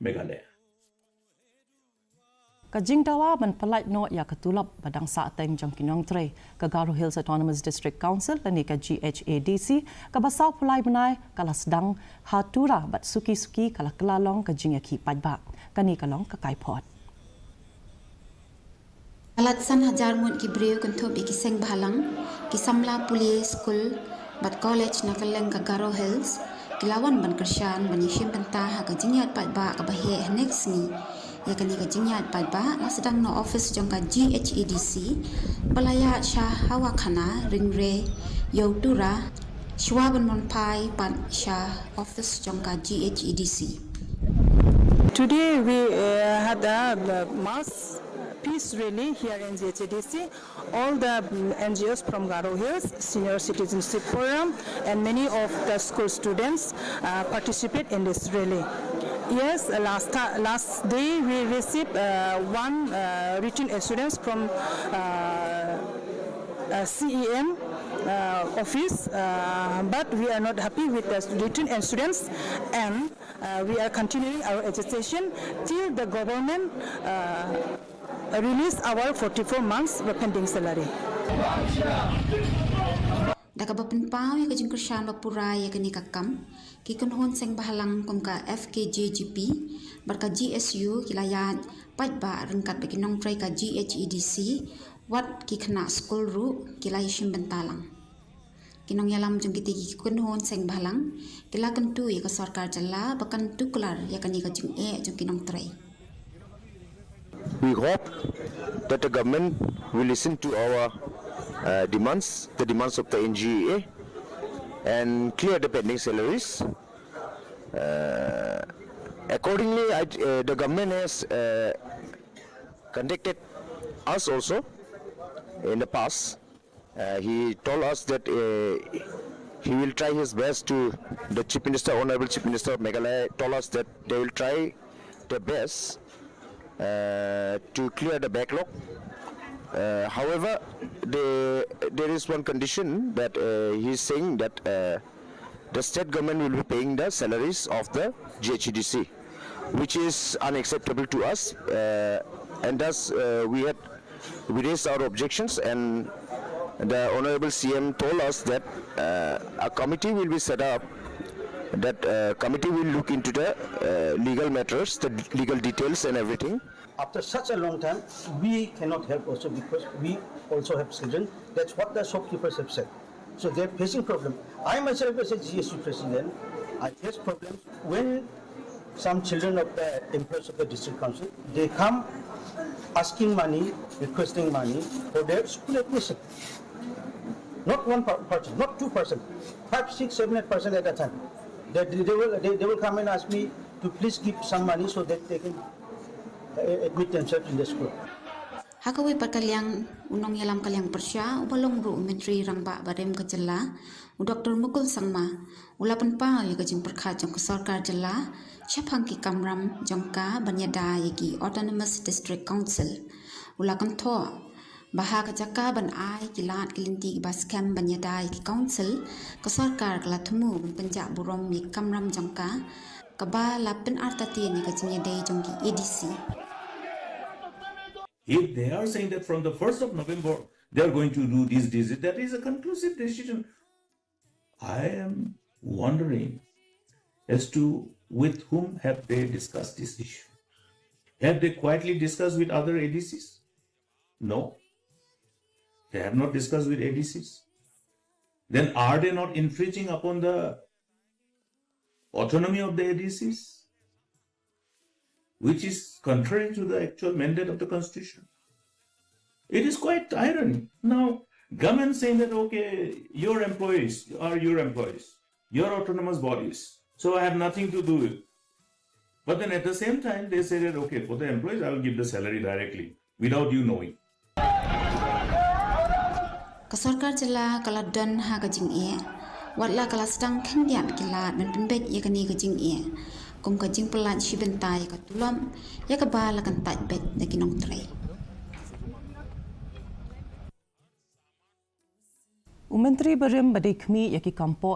Meghalaya. Ka Jingdawa ban palait no ya ka Tulop badang sa ateng jong Nongtrei ka Ghadc Hills Autonomous District Council lani ka KHASI ka basaw pulai benai kala sedang hatura bat suki-suki kala kelalong ka jingaki padba kani kalong ka kaipot. Alatsan hajar mut ki breu kan thobi ki seng balang ki samla pulis school bat college na kaleng ka Ghadc Hills kilawan ban kersyan ban yishim pentah ka jingyat padba ka bahe next ni ya kani ka jingyat padba na sedang no office jong ka GHADC balaya Shah hawa khana ringre yautura shwaban monpai pan Shah office jong ka GHADC. Today we had a mass peace rally here in GHADC. All the NGOs from Ghadc Hills, Senior Citizenship Forum, and many of the school students participate in this rally. Yes, last day we received one written assurance from CEM office, but we are not happy with the written assurance, and we are continuing our agitation till the government release our 44 months pending salary. Dakabapan pau ya kajing kersyan bapura ya kani kakam ki kunhon seng bahalang kum ka FKJGP barka GSU kilayat padba rengkat bagi Nongtrei ka GHADC wat ki kena school ru kilay shim bentalang kinong yalam jong kiti ki kunhon seng bahalang kila kentu ya ka sarkar jala bakan tukular ya kani kajing jong Nongtrei. We hope that the government will listen to our demands, the demands of the NGA, and clear the pending salaries. Accordingly, the government has contacted us also in the past. He told us that he will try his best to, the Chief Minister, Honorable Chief Minister of Meghalaya told us that they will try their best to clear the backlog. However, there is one condition that he is saying that the state government will be paying the salaries of the GHADC, which is unacceptable to us, and thus we raised our objections, and the Honorable CM told us that a committee will be set up. That committee will look into the legal matters, the legal details and everything. After such a long time, we cannot help also because we also have children. That's what the shopkeepers have said. So they're facing problems. I myself as a GSU president, I face problems when some children of the employees of the district council, they come asking money, requesting money for their school admission. Not one person, not 2 persons, 5, 6, 7, 8 persons at a time. They will come and ask me to please give some money so that they can admit themselves in the school. Hakawi perkaliang unong yalam kaliang persya ubalong ru menteri rangba barem ke jela u Dr. Mukul Sangma ulapan pa ya kajing perkhat jong ke sarkar jela syapang ki kamram jongka banyada yaki Autonomous District Council ulakan tho baha kajaka ban ai kilat kilinti baskem banyada yaki council ke sarkar kala thumu penjak burom yaki kamram jongka kaba lapin artati ni kajing yadai jongki ADC. If they are saying that from the 1st of November, they are going to do this, that is a conclusive decision. I am wondering as to with whom have they discussed this issue. Have they quietly discussed with other ADCs? No. They have not discussed with ADCs. Then are they not infringing upon the autonomy of the ADCs? Which is contrary to the actual mandate of the Constitution. It is quite ironic. Now, government saying that, okay, your employees are your employees, your autonomous bodies, so I have nothing to do with it. But then at the same time, they say that, okay, for the employees, I will give the salary directly, without you knowing. Kasarkar jela kaladan ha kajing e, watla kalasdang kendiam kilat men penbet ya kani kajing e. Kum kajing pelan si bentai ka Tulop ya ka bala kan tat bet na Nongtrei. Menteri Berem badai kami yaki kampo